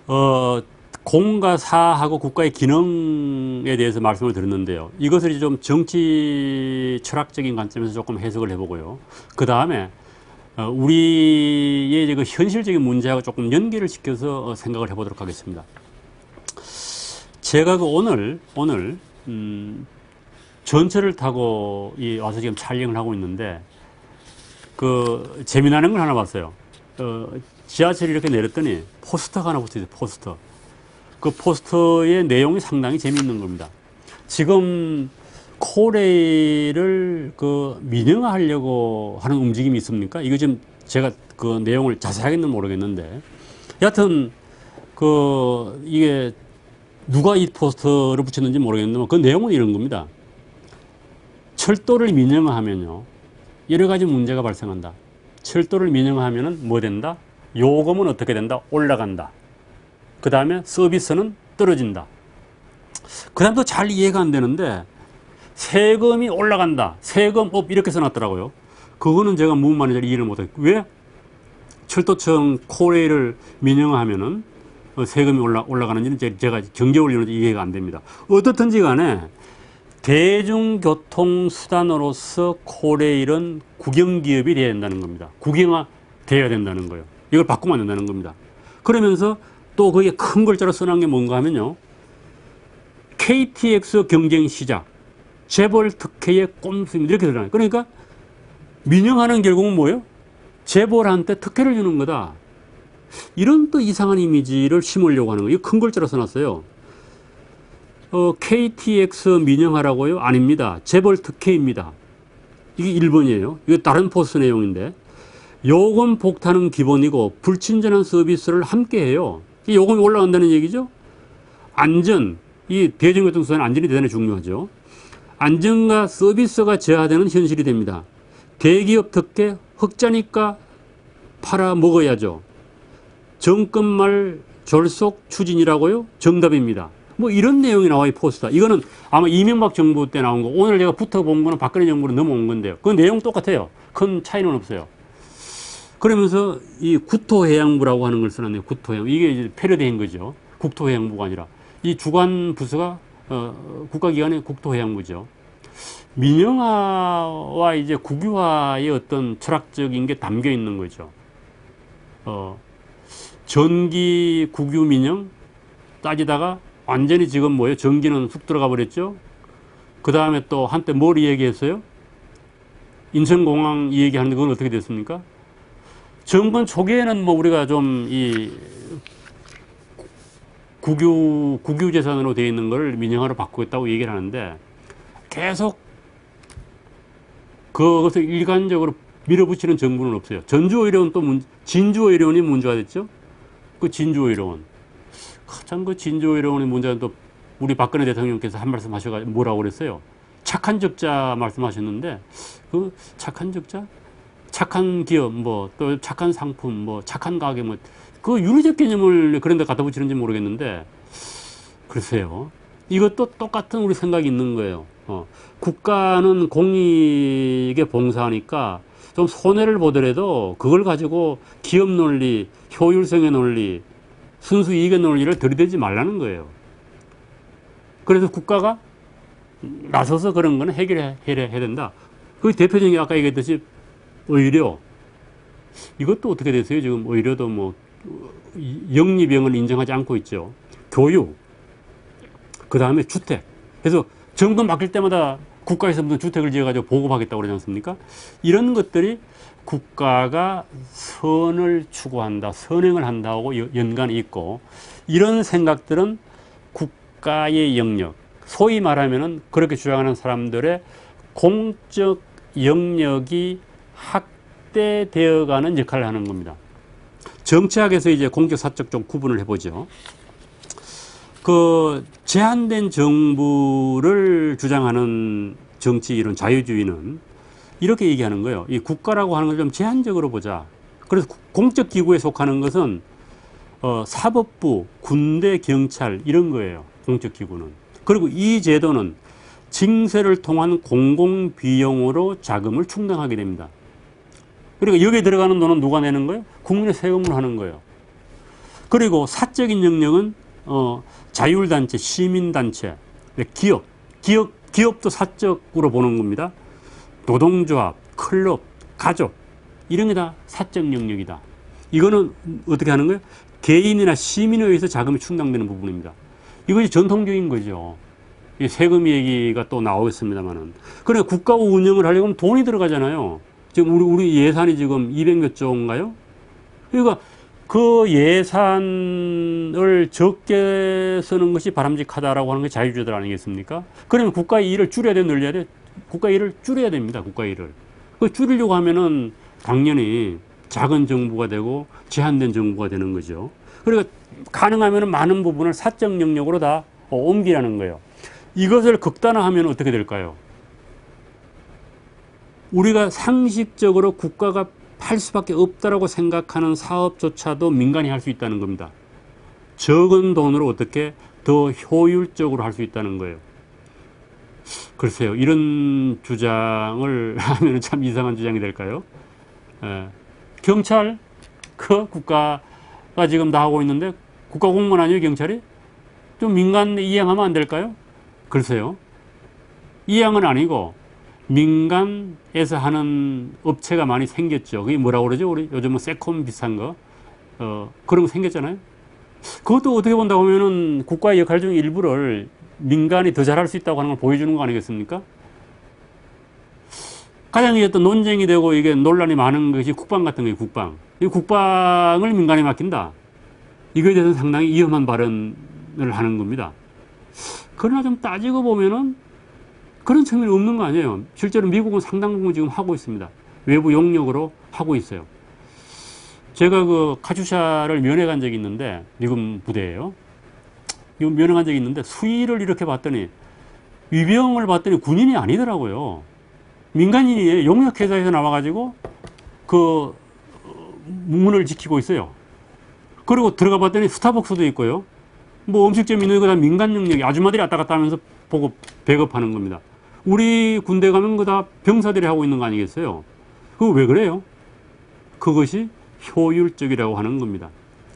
어, 공과 사하고 국가의 기능에 대해서 말씀을 드렸는데요. 이것을 이제 좀 정치 철학적인 관점에서 조금 해석을 해보고요. 그 다음에 우리의 이제 그 현실적인 문제하고 조금 연계를 시켜서 생각을 해보도록 하겠습니다. 제가 그 오늘 전철을 타고 와서 지금 촬영을 하고 있는데 그 재미나는 걸 하나 봤어요. 지하철이 이렇게 내렸더니 포스터가 하나 붙어 있어요. 포스터. 그 포스터의 내용이 상당히 재미있는 겁니다. 지금 코레일을 그 민영화하려고 하는 움직임이 있습니까? 이거 지금 제가 그 내용을 자세하게는 모르겠는데, 여하튼 그 이게 누가 이 포스터를 붙였는지 모르겠는데 그 내용은 이런 겁니다. 철도를 민영화하면요, 여러 가지 문제가 발생한다. 철도를 민영화하면은 뭐 된다? 요금은 어떻게 된다? 올라간다. 그 다음에 서비스는 떨어진다. 그 다음도 잘 이해가 안 되는데 세금이 올라간다. 세금 업 이렇게 써놨더라고요. 그거는 제가 무슨 말인지 이해를 못해요. 왜 철도청 코레일을 민영화하면은 세금이 올라가는지는 제가 경제 원리는 이해가 안 됩니다. 어떻든지 간에 대중교통수단으로서 코레일은 국영기업이 돼야 된다는 겁니다. 국영화 돼야 된다는 거예요. 이걸 바꾸면 안 된다는 겁니다. 그러면서 또 거기에 큰 글자로 써놓은 게 뭔가 하면요, KTX 경쟁 시작, 재벌 특혜의 꼼수입니다. 이렇게 들어가요. 그러니까 민영화는 결국은 뭐예요? 재벌한테 특혜를 주는 거다. 이런 또 이상한 이미지를 심으려고 하는 거예요. 이거 큰 글자로 써놨어요. KTX 민영화라고요? 아닙니다. 재벌 특혜입니다. 이게 1번이에요. 이거 다른 포스트 내용인데, 요금 폭탄은 기본이고 불친절한 서비스를 함께 해요. 이 요금이 올라간다는 얘기죠. 안전, 이 대중교통수단 안전이 대단히 중요하죠. 안전과 서비스가 저하되는 현실이 됩니다. 대기업 특혜 흑자니까 팔아 먹어야죠. 정권말 졸속 추진이라고요? 정답입니다. 뭐 이런 내용이 나와 이 포스터. 이거는 아마 이명박 정부 때 나온 거. 오늘 제가 붙어본 거는 박근혜 정부로 넘어온 건데요. 그 내용 똑같아요. 큰 차이는 없어요. 그러면서 이 국토해양부라고 하는 걸 써놨네요. 국토해양. 이게 이제 패러디인 거죠. 국토해양부가 아니라. 이 주관 부서가 국가기관의 국토해양부죠. 민영화와 이제 국유화의 어떤 철학적인 게 담겨 있는 거죠. 전기 국유 민영 따지다가 완전히 지금 뭐예요? 전기는 쑥 들어가 버렸죠. 그 다음에 또 한때 뭘 얘기했어요? 인천공항 얘기하는데 그건 어떻게 됐습니까? 정권 초기에는 뭐 우리가 좀 이 국유 재산으로 되어 있는 걸 민영화로 바꾸겠다고 얘기를 하는데 계속 그것을 일관적으로 밀어붙이는 정부는 없어요. 전주의료원 또 진주의료원이 문제가 됐죠. 그 진주의료원. 가장 그 진주의료원의 문제는 또 우리 박근혜 대통령께서 한 말씀 하셔가지고 뭐라고 그랬어요? 착한 적자 말씀하셨는데 그 착한 적자? 착한 기업, 뭐, 또 착한 상품, 뭐, 착한 가게, 뭐, 그 윤리적 개념을 그런 데 갖다 붙이는지 모르겠는데, 글쎄요. 이것도 똑같은 우리 생각이 있는 거예요. 국가는 공익에 봉사하니까 좀 손해를 보더라도 그걸 가지고 기업 논리, 효율성의 논리, 순수 이익의 논리를 들이대지 말라는 거예요. 그래서 국가가 나서서 그런 거는 해결해야 된다. 그 대표적인 게 아까 얘기했듯이 의료, 이것도 어떻게 됐어요? 지금 의료도 뭐 영리병을 인정하지 않고 있죠. 교육, 그 다음에 주택. 그래서 정권 바뀔 때마다 국가에서 무슨 주택을 지어가지고 보급하겠다고 그러지 않습니까? 이런 것들이 국가가 선을 추구한다, 선행을 한다고 연관이 있고, 이런 생각들은 국가의 영역, 소위 말하면은 그렇게 주장하는 사람들의 공적 영역이 확대되어가는 역할을 하는 겁니다. 정치학에서 이제 공적 사적 좀 구분을 해보죠. 그 제한된 정부를 주장하는 정치 이론 자유주의는 이렇게 얘기하는 거예요. 이 국가라고 하는 걸 좀 제한적으로 보자. 그래서 공적 기구에 속하는 것은 사법부, 군대, 경찰 이런 거예요. 공적 기구는. 그리고 이 제도는 징세를 통한 공공비용으로 자금을 충당하게 됩니다. 그러니까 여기에 들어가는 돈은 누가 내는 거예요? 국민의 세금으로 하는 거예요. 그리고 사적인 영역은 자율단체, 시민단체, 기업도 사적으로 보는 겁니다. 노동조합, 클럽, 가족 이런 게 다 사적 영역이다. 이거는 어떻게 하는 거예요? 개인이나 시민에 의해서 자금이 충당되는 부분입니다. 이것이 전통적인 거죠. 이 세금 얘기가 또 나오겠습니다만은. 그러니까 국가 운영을 하려면 돈이 들어가잖아요. 지금 우리 예산이 지금 200몇 조인가요? 그러니까 그 예산을 적게 쓰는 것이 바람직하다라고 하는 게 자유주의들 아니겠습니까? 그러면 국가의 일을 줄여야 돼, 늘려야 돼? 국가의 일을 줄여야 됩니다. 국가의 일을. 그 줄이려고 하면은 당연히 작은 정부가 되고 제한된 정부가 되는 거죠. 그러니까 가능하면 많은 부분을 사적 영역으로 다 옮기라는 거예요. 이것을 극단화하면 어떻게 될까요? 우리가 상식적으로 국가가 할 수밖에 없다라고 생각하는 사업조차도 민간이 할 수 있다는 겁니다. 적은 돈으로 어떻게 더 효율적으로 할 수 있다는 거예요. 글쎄요, 이런 주장을 하면 참 이상한 주장이 될까요? 경찰, 그 국가가 지금 다 하고 있는데 국가 공무원 아니에요, 경찰이? 좀 민간에 이양하면 안 될까요? 글쎄요. 이양은 아니고 민간에서 하는 업체가 많이 생겼죠. 그게 뭐라고 그러죠? 우리 요즘은 세콤 비슷한 거. 그런 거 생겼잖아요. 그것도 어떻게 본다고 하면은 국가의 역할 중 일부를 민간이 더 잘할 수 있다고 하는 걸 보여주는 거 아니겠습니까? 가장 어떤 논쟁이 되고 이게 논란이 많은 것이 국방 같은 거예요, 국방. 이 국방을 민간에 맡긴다. 이거에 대해서는 상당히 위험한 발언을 하는 겁니다. 그러나 좀 따지고 보면은 그런 측면이 없는 거 아니에요. 실제로 미국은 상당 부분 지금 하고 있습니다. 외부 용역으로 하고 있어요. 제가 그 카츄샤를 면회 간 적이 있는데, 미국 부대예요. 면회 간 적이 있는데 수위를 이렇게 봤더니 위병을 봤더니 군인이 아니더라고요. 민간인이에요. 용역회사에서 나와가지고 그 문을 지키고 있어요. 그리고 들어가 봤더니 스타벅스도 있고요. 뭐 음식점 있는 거 다 민간 영역이 아줌마들이 왔다 갔다 하면서 보고 배급하는 겁니다. 우리 군대 가면 그 다 병사들이 하고 있는 거 아니겠어요? 그거 왜 그래요? 그것이 효율적이라고 하는 겁니다.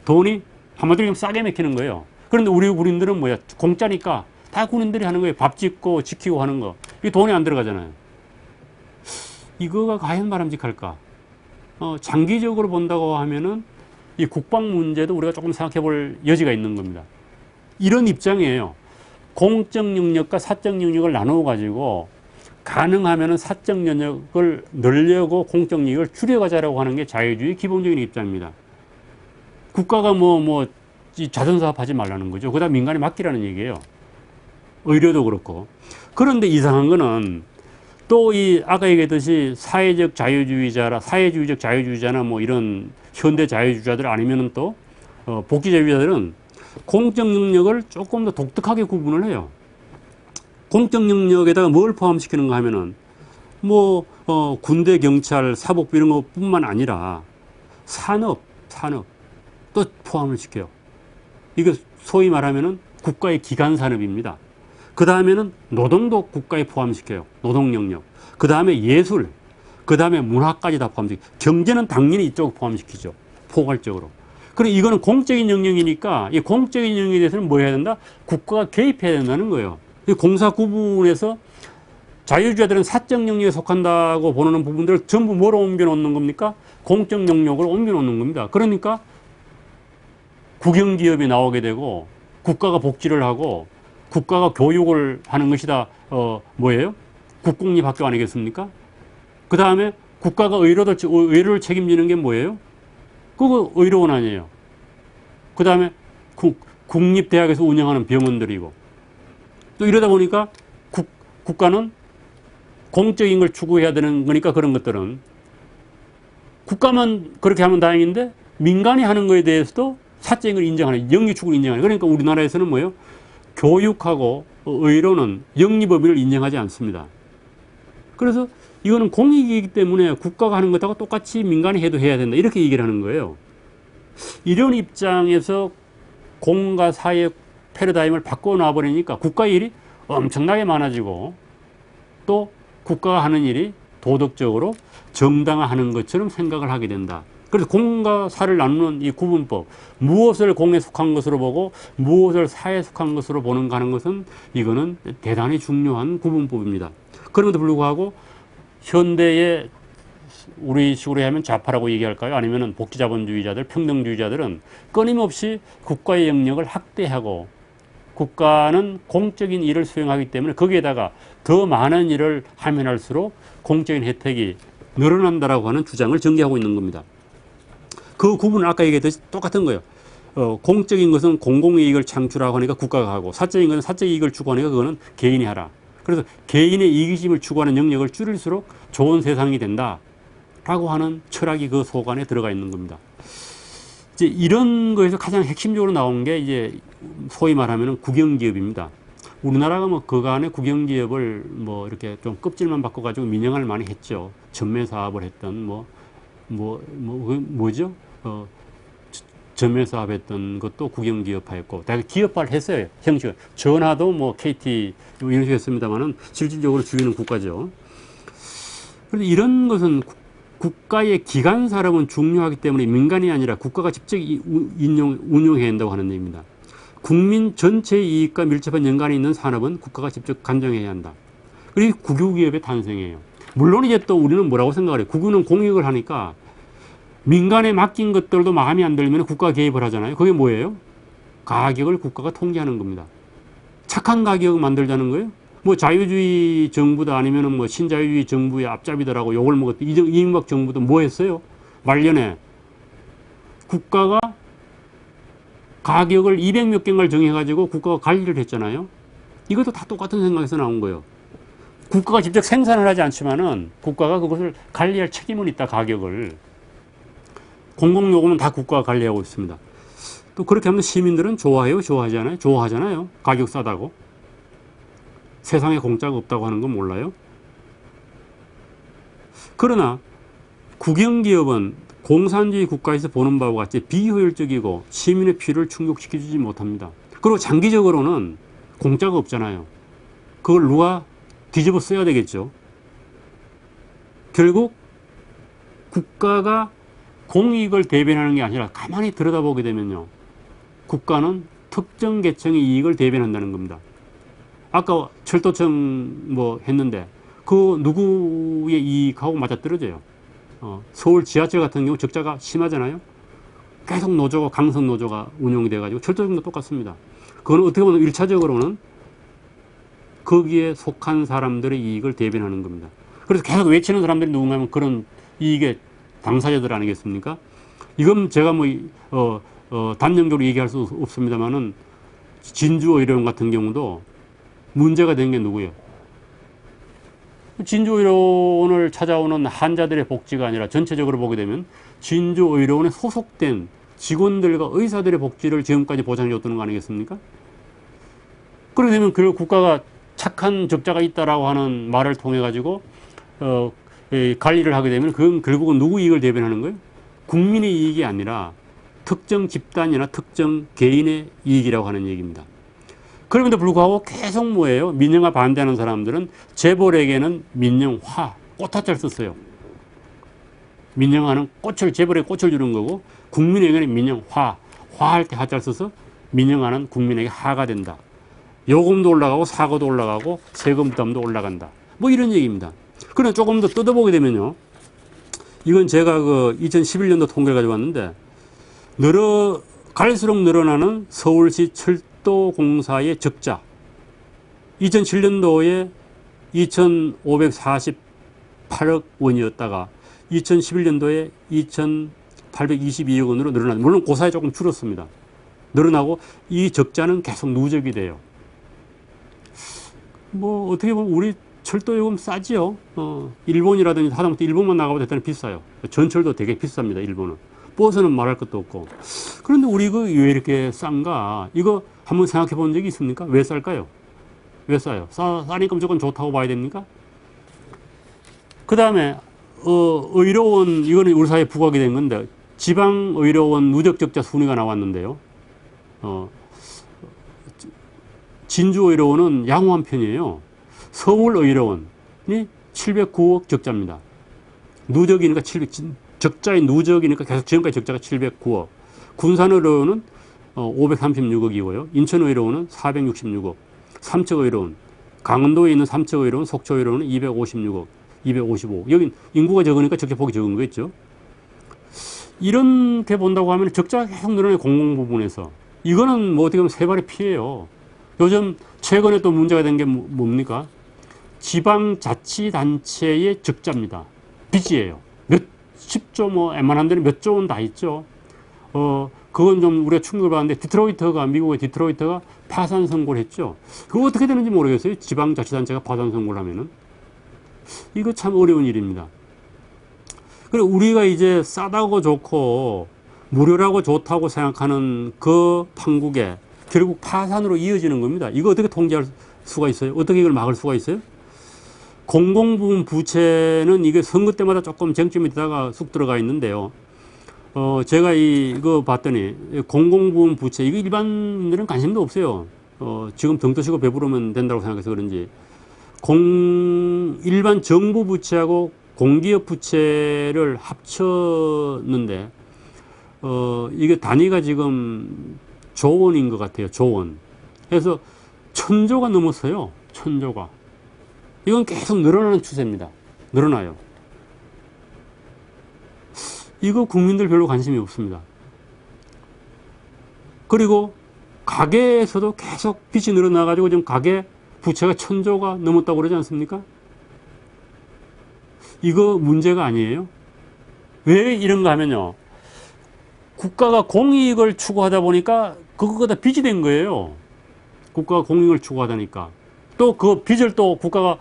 돈이 한마디로 얘기하면 싸게 맥히는 거예요. 그런데 우리 군인들은 뭐야? 공짜니까 다 군인들이 하는 거예요. 밥 짓고 지키고 하는 거. 이게 돈이 안 들어가잖아요. 이거가 과연 바람직할까? 장기적으로 본다고 하면은 이 국방 문제도 우리가 조금 생각해 볼 여지가 있는 겁니다. 이런 입장이에요. 공적 영역과 사적 영역을 나누어 가지고 가능하면은 사적 영역을 늘려고 공적 영역을 줄여가자라고 하는 게 자유주의 기본적인 입장입니다. 국가가 자선사업 하지 말라는 거죠. 그다음 민간에 맡기라는 얘기예요. 의료도 그렇고. 그런데 이상한 거는 또 이 아까 얘기했듯이 사회적 자유주의자나 뭐 이런 현대 자유주의자들 아니면은 또 복지자유주의자들은 공적 영역을 조금 더 독특하게 구분을 해요. 공적 영역에다가 뭘 포함시키는가 하면은 군대, 경찰, 사법부 이런 것뿐만 아니라 산업도 포함을 시켜요. 이거 소위 말하면은 국가의 기간 산업입니다. 그 다음에는 노동도 국가에 포함시켜요. 노동 영역. 그 다음에 예술, 그 다음에 문화까지 다 포함시켜요. 경제는 당연히 이쪽 포함시키죠. 포괄적으로. 그리고 이거는 공적인 영역이니까 이 공적인 영역에 대해서는 뭐 해야 된다? 국가가 개입해야 된다는 거예요. 공사 구분에서 자유주의자들은 사적 영역에 속한다고 보는 부분들을 전부 뭐로 옮겨 놓는 겁니까? 공적 영역으로 옮겨 놓는 겁니다. 그러니까 국영기업이 나오게 되고 국가가 복지를 하고 국가가 교육을 하는 것이 다 뭐예요? 국공립학교 아니겠습니까? 그 다음에 국가가 의료를 책임지는 게 뭐예요? 그거 의료원 아니에요. 그 다음에 국립대학에서 운영하는 병원들이고 또 이러다 보니까 국가는 공적인 걸 추구해야 되는 거니까 그런 것들은 국가만 그렇게 하면 다행인데 민간이 하는 거에 대해서도 사적인 걸 인정하는, 영리 추구를 인정하는. 그러니까 우리나라에서는 뭐예요? 교육하고 의료는 영리법인을 인정하지 않습니다. 그래서 이거는 공익이기 때문에 국가가 하는 것하고 똑같이 민간이 해도 해야 된다. 이렇게 얘기를 하는 거예요. 이런 입장에서 공과 사의 패러다임을 바꿔놔버리니까 국가의 일이 엄청나게 많아지고 또 국가가 하는 일이 도덕적으로 정당화하는 것처럼 생각을 하게 된다. 그래서 공과 사를 나누는 이 구분법, 무엇을 공에 속한 것으로 보고 무엇을 사에 속한 것으로 가는 것은 이거는 대단히 중요한 구분법입니다. 그럼에도 불구하고 현대의 우리 식으로 하면 좌파라고 얘기할까요? 아니면 복지자본주의자들, 평등주의자들은 끊임없이 국가의 영역을 확대하고 국가는 공적인 일을 수행하기 때문에 거기에다가 더 많은 일을 하면 할수록 공적인 혜택이 늘어난다라고 하는 주장을 전개하고 있는 겁니다. 그 구분은 아까 얘기했듯이 똑같은 거예요. 공적인 것은 공공이익을 창출하고 하니까 국가가 하고, 사적인 것은 사적 이익을 추구하니까 그거는 개인이 하라. 그래서 개인의 이기심을 추구하는 영역을 줄일수록 좋은 세상이 된다라고 하는 철학이 그 속 안에 들어가 있는 겁니다. 이제 이런 거에서 가장 핵심적으로 나온 게 이제 소위 말하면 국영기업입니다. 우리나라가 뭐 그간에 국영기업을 뭐 이렇게 좀 껍질만 바꿔가지고 민영화를 많이 했죠. 전매 사업을 했던 뭐죠? 전매 사업 했던 것도 국영기업화였고, 다 기업화를 했어요. 형식. 전화도 뭐 KT 이런 식으로 했습니다만은 실질적으로 주인은 국가죠. 그런데 이런 것은 국가의 기관 산업은 중요하기 때문에 민간이 아니라 국가가 직접 운용해야 한다고 하는 얘기입니다. 국민 전체의 이익과 밀접한 연관이 있는 산업은 국가가 직접 관장해야 한다. 그리고 국유기업의 탄생이에요. 물론 이제 또 우리는 뭐라고 생각을 해요. 국유는 공익을 하니까 민간에 맡긴 것들도 마음에 안 들면 국가가 개입을 하잖아요. 그게 뭐예요? 가격을 국가가 통제하는 겁니다. 착한 가격을 만들자는 거예요. 뭐 자유주의 정부다 아니면은 뭐 신자유주의 정부의 앞잡이더라고 욕을 먹었던 이명박 정부도 뭐 했어요? 말년에 국가가 가격을 200몇 개인가를 정해가지고 국가가 관리를 했잖아요. 이것도 다 똑같은 생각에서 나온 거예요. 국가가 직접 생산을 하지 않지만은 국가가 그것을 관리할 책임은 있다, 가격을. 공공요금은 다 국가가 관리하고 있습니다. 또 그렇게 하면 시민들은 좋아해요? 좋아하지 않아요? 좋아하잖아요. 가격 싸다고. 세상에 공짜가 없다고 하는 건 몰라요? 그러나 국영기업은 공산주의 국가에서 보는 바와 같이 비효율적이고 시민의 필요를 충족시켜주지 못합니다. 그리고 장기적으로는 공짜가 없잖아요. 그걸 누가 뒤집어 써야 되겠죠. 결국 국가가 공익을 대변하는 게 아니라 가만히 들여다보게 되면요, 국가는 특정 계층의 이익을 대변한다는 겁니다. 아까 철도청 뭐 했는데 그 누구의 이익하고 맞아떨어져요. 서울 지하철 같은 경우 적자가 심하잖아요. 계속 노조가, 강성 노조가 운영이 돼가지고 철도청도 똑같습니다. 그건 어떻게 보면 1차적으로는 거기에 속한 사람들의 이익을 대변하는 겁니다. 그래서 계속 외치는 사람들이 누군가 하면 그런 이익의 당사자들 아니겠습니까? 이건 제가 단정적으로 얘기할 수 없습니다만은 진주의료원 같은 경우도 문제가 된 게 누구예요? 진주의료원을 찾아오는 환자들의 복지가 아니라 전체적으로 보게 되면 진주의료원에 소속된 직원들과 의사들의 복지를 지금까지 보장해 줬던 거 아니겠습니까? 그렇게 되면 그 국가가 착한 적자가 있다라고 하는 말을 통해 가지고 관리를 하게 되면 그건 결국은 누구 이익을 대변하는 거예요? 국민의 이익이 아니라 특정 집단이나 특정 개인의 이익이라고 하는 얘기입니다. 그럼에도 불구하고 계속 뭐예요? 민영화 반대하는 사람들은 재벌에게는 민영화, 꽃화자를 썼어요. 민영화는 재벌에 꽃을 주는 거고, 국민에게는 민영화, 화할 때 화자를 써서 민영화는 국민에게 하가 된다. 요금도 올라가고 사고도 올라가고 세금 부담도 올라간다. 뭐 이런 얘기입니다. 그러나 조금 더 뜯어보게 되면요, 이건 제가 2011년도 통계를 가지고 왔는데, 갈수록 늘어나는 서울시 철도공사의 적자. 2007년도에 2,548억 원이었다가 2011년도에 2,822억 원으로 늘어나고, 물론 그 사이 조금 줄었습니다. 늘어나고 이 적자는 계속 누적이 돼요. 뭐 어떻게 보면 우리 철도 요금 싸지요. 일본이라든지 하다못해 일본만 나가보다 대단히 비싸요. 전철도 되게 비쌉니다. 일본은. 버스는 말할 것도 없고. 그런데 우리 왜 이렇게 싼가? 이거 한번 생각해 본 적이 있습니까? 왜 쌀까요? 왜 싸요? 싸니까 무조건 좋다고 봐야 됩니까? 그 다음에 의료원, 이거는 우리 사회에 부각이 된 건데, 지방의료원 누적적자 순위가 나왔는데요. 진주의료원은 양호한 편이에요. 서울의료원이 709억 적자입니다. 누적이니까 적자의 누적이니까 계속 지금까지 적자가 709억. 군산의료원은 536억이고요. 인천의료원은 466억. 삼척의료원, 강원도에 있는 삼척의료원, 속초의료원은 256억, 255억. 여긴 인구가 적으니까 적자폭이 적은 거겠죠. 이렇게 본다고 하면 적자가 계속 늘어나요. 공공 부분에서. 이거는 뭐 어떻게 보면 세발의 피해예요. 요즘 최근에 또 문제가 된 게 뭡니까? 지방자치단체의 적자입니다. 빚이에요. 몇 10조 뭐 웬만한 데는 몇 조 원 다 있죠. 그건 좀 우리가 충격을 받았는데 미국의 디트로이트가 파산 선고를 했죠. 그거 어떻게 되는지 모르겠어요. 지방자치단체가 파산 선고를 하면은. 이거 참 어려운 일입니다. 그리고 우리가 이제 싸다고 좋고 무료라고 좋다고 생각하는 그 판국에 결국 파산으로 이어지는 겁니다. 이거 어떻게 통제할 수가 있어요? 어떻게 이걸 막을 수가 있어요? 공공부문 부채는 이게 선거 때마다 조금 쟁점이 되다가 쑥 들어가 있는데요. 제가 이거 봤더니 공공부문 부채, 이거 일반인들은 관심도 없어요. 지금 등 뜨시고 배부르면 된다고 생각해서 그런지 일반 정부 부채하고 공기업 부채를 합쳤는데 이게 단위가 지금 조원인 것 같아요. 조원. 그래서 1000조가 넘었어요. 1000조가. 이건 계속 늘어나는 추세입니다. 늘어나요. 이거 국민들 별로 관심이 없습니다. 그리고 가계에서도 계속 빚이 늘어나가지고 지금 가계 부채가 1000조가 넘었다고 그러지 않습니까? 이거 문제가 아니에요? 왜 이런가 하면요. 국가가 공익을 추구하다 보니까 그거보다 빚이 된 거예요. 국가가 공익을 추구하다니까. 또 그 빚을 또 국가가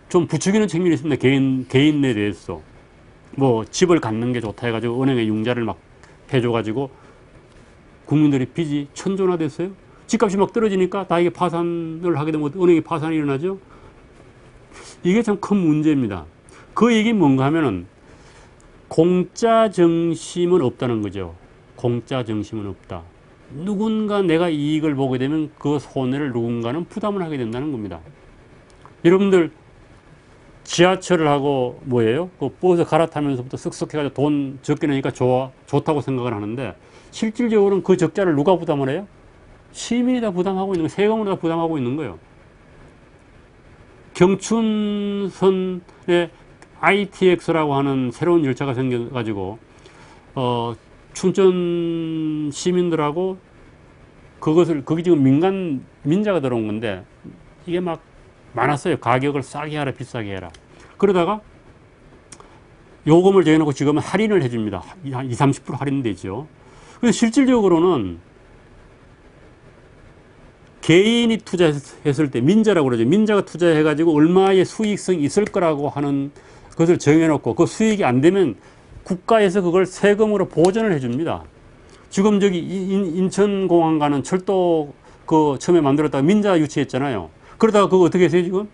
좀 부추기는 측면이 있습니다. 개인에 대해서. 뭐 집을 갖는 게 좋다 해가지고 은행에 융자를 막 해줘가지고 국민들이 빚이 1000조나 됐어요. 집값이 막 떨어지니까 다 이게 파산을 하게 되면 은행이 파산이 일어나죠. 이게 참 큰 문제입니다. 그 얘기 뭔가 하면은 공짜 정심은 없다는 거죠. 공짜 정심은 없다. 누군가 내가 이익을 보게 되면 그 손해를 누군가는 부담을 하게 된다는 겁니다. 여러분들 지하철을 하고 뭐예요? 그 버스 갈아타면서부터 쓱쓱 해가지고 돈 적게 내니까 좋다고 생각을 하는데 실질적으로는 그 적자를 누가 부담을 해요? 시민이 다 부담하고 있는 거예요. 세금으로 다 부담하고 있는 거예요. 경춘선에 ITX라고 하는 새로운 열차가 생겨가지고 춘천 시민들하고 거기 지금 민자가 들어온 건데 이게 막 많았어요. 가격을 싸게 하라, 비싸게 해라. 그러다가 요금을 정해놓고 지금은 할인을 해줍니다. 한 20, 30% 할인되죠. 그래서 실질적으로는 개인이 투자했을 때 민자라고 그러죠. 민자가 투자해가지고 얼마의 수익성이 있을 거라고 하는 것을 정해놓고 그 수익이 안 되면 국가에서 그걸 세금으로 보전을 해줍니다. 지금 저기 인천공항 가는 철도 그 처음에 만들었다가 민자 유치했잖아요. 그러다가 그거 어떻게 했어요, 지금?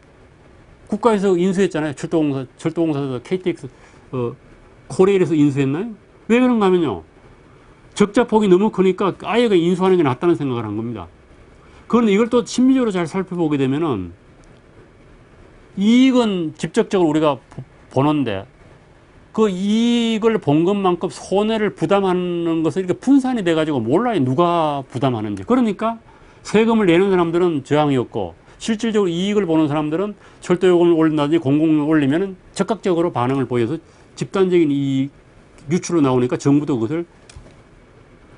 국가에서 인수했잖아요. 철도공사에서 KTX, 코레일에서 인수했나요? 왜 그런가 하면요. 적자폭이 너무 크니까 아예 인수하는 게 낫다는 생각을 한 겁니다. 그런데 이걸 또 심리적으로 잘 살펴보게 되면은 이익은 직접적으로 우리가 보는데 그 이익을 본 것만큼 손해를 부담하는 것을 이렇게 분산이 돼가지고 몰라요. 누가 부담하는지. 그러니까 세금을 내는 사람들은 저항이 없고 실질적으로 이익을 보는 사람들은 철도요금을 올린다든지 공공요금을 올리면 적극적으로 반응을 보여서 집단적인 이익 유출로 나오니까 정부도 그것을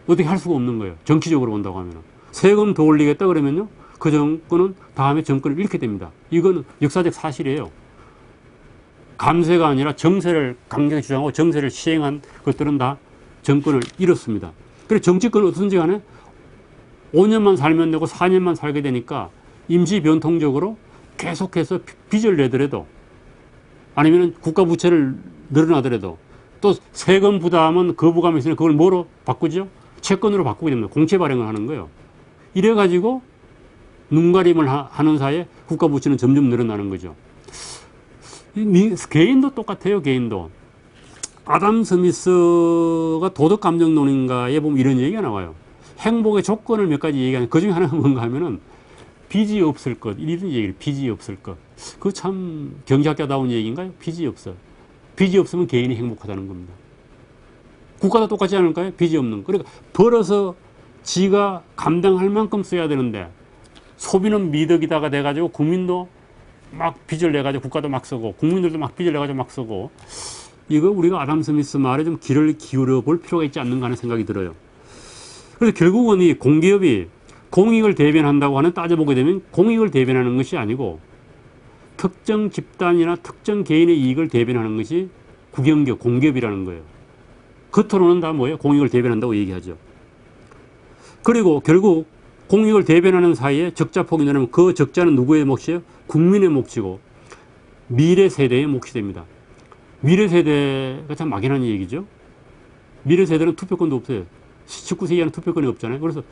어떻게 할 수가 없는 거예요. 정치적으로 본다고 하면. 세금 더 올리겠다 그러면요. 그 정권은 다음에 정권을 잃게 됩니다. 이거는 역사적 사실이에요. 감세가 아니라 정세를 강력히 주장하고 정세를 시행한 것들은 다 정권을 잃었습니다. 그래서 정치권은 어떤지 간에 5년만 살면 되고 4년만 살게 되니까 임시 변통적으로 계속해서 빚을 내더라도 아니면 국가 부채를 늘어나더라도 또 세금 부담은 거부감이 있으니 그걸 뭐로 바꾸죠? 채권으로 바꾸게 됩니다. 공채 발행을 하는 거예요. 이래가지고 눈가림을 하는 사이에 국가 부채는 점점 늘어나는 거죠. 개인도 똑같아요. 개인도. 아담 스미스가 도덕 감정론인가에 보면 이런 얘기가 나와요. 행복의 조건을 몇 가지 얘기하는 그 중에 하나가 뭔가 하면은 빚이 없을 것. 이런 얘기를 빚이 없을 것. 그거 참 경제학자다운 얘기인가요? 빚이 없어. 빚이 없으면 개인이 행복하다는 겁니다. 국가도 똑같지 않을까요? 빚이 없는. 그러니까 벌어서 지가 감당할 만큼 써야 되는데 소비는 미덕이다가 돼가지고 국민도 막 빚을 내가지고 국가도 막 쓰고 국민들도 막 빚을 내가지고 막 쓰고, 이거 우리가 아담 스미스 말에 좀 귀를 기울여 볼 필요가 있지 않는가 하는 생각이 들어요. 그래서 결국은 이 공기업이 공익을 대변한다고 하는, 따져보게 되면 공익을 대변하는 것이 아니고 특정 집단이나 특정 개인의 이익을 대변하는 것이 국영기업, 공기업이라는 거예요. 겉으로는 다 뭐예요? 공익을 대변한다고 얘기하죠. 그리고 결국 공익을 대변하는 사이에 적자폭이 늘어나면 그 적자는 누구의 몫이에요? 국민의 몫이고 미래 세대의 몫이 됩니다. 미래 세대가 참 막연한 얘기죠. 미래 세대는 투표권도 없어요. 19세 이하는 투표권이 없잖아요. 그래서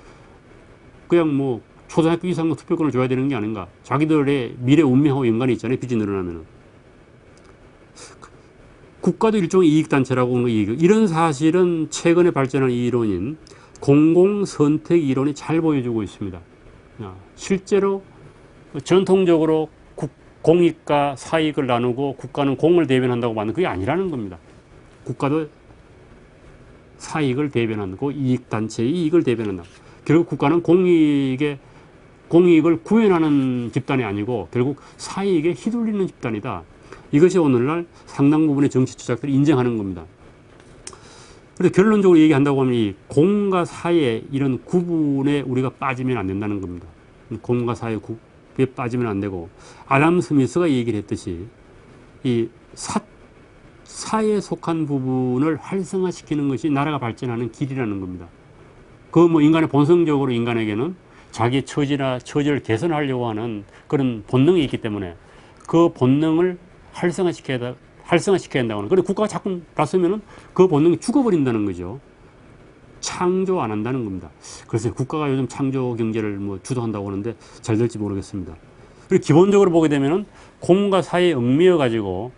그냥 뭐 초등학교 이상의 투표권을 줘야 되는 게 아닌가. 자기들의 미래 운명하고 연관이 있잖아요. 빚이 늘어나면은. 국가도 일종의 이익단체라고 하는 얘기고, 이런 사실은 최근에 발전한 이론인 공공선택 이론이 잘 보여주고 있습니다. 실제로 전통적으로 공익과 사익을 나누고 국가는 공을 대변한다고 말하는, 그게 아니라는 겁니다. 국가도 사익을 대변하고 이익단체의 이익을 대변한다. 결국 국가는 공익을 구현하는 집단이 아니고 결국 사익에 휘둘리는 집단이다. 이것이 오늘날 상당 부분의 정치 주자들이 인정하는 겁니다. 그래서 결론적으로 얘기한다고 하면 이 공과 사의 이런 구분에 우리가 빠지면 안 된다는 겁니다. 공과 사의 구분에 빠지면 안 되고, 아담 스미스가 얘기를 했듯이 이 사에 속한 부분을 활성화시키는 것이 나라가 발전하는 길이라는 겁니다. 그 뭐 인간의 본성적으로 인간에게는 자기 처지를 개선하려고 하는 그런 본능이 있기 때문에 그 본능을 활성화시켜야 한다고는. 그런데 국가가 자꾸 나서면은 그 본능이 죽어버린다는 거죠. 창조 안 한다는 겁니다. 그래서 국가가 요즘 창조 경제를 뭐 주도한다고 하는데 잘 될지 모르겠습니다. 그리고 기본적으로 보게 되면은 공과 사에 얽매여 가지고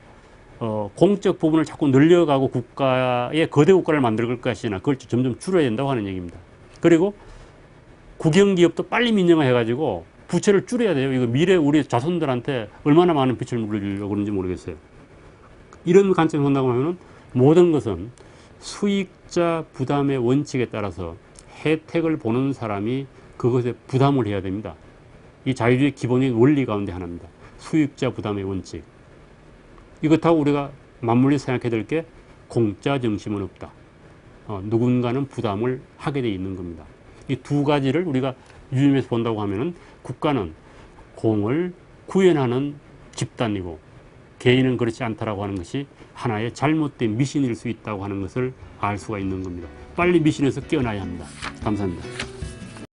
공적 부분을 자꾸 늘려가고 국가의 거대 국가를 만들 것이나 그걸 점점 줄여야 된다고 하는 얘기입니다. 그리고 국영기업도 빨리 민영화해가지고 부채를 줄여야 돼요. 이거 미래 우리 자손들한테 얼마나 많은 빚을 물리려고 그런지 모르겠어요. 이런 관점에서 본다고 하면 모든 것은 수익자 부담의 원칙에 따라서 혜택을 보는 사람이 그것에 부담을 해야 됩니다. 이 자유주의 기본의 원리 가운데 하나입니다. 수익자 부담의 원칙. 이것하고 우리가 맞물리 생각해야 될 게 공짜 정신은 없다. 누군가는 부담을 하게 돼 있는 겁니다. 이 두 가지를 우리가 유념해서 본다고 하면은 국가는 공을 구현하는 집단이고 개인은 그렇지 않다라고 하는 것이 하나의 잘못된 미신일 수 있다고 하는 것을 알 수가 있는 겁니다. 빨리 미신에서 깨어나야 합니다. 감사합니다.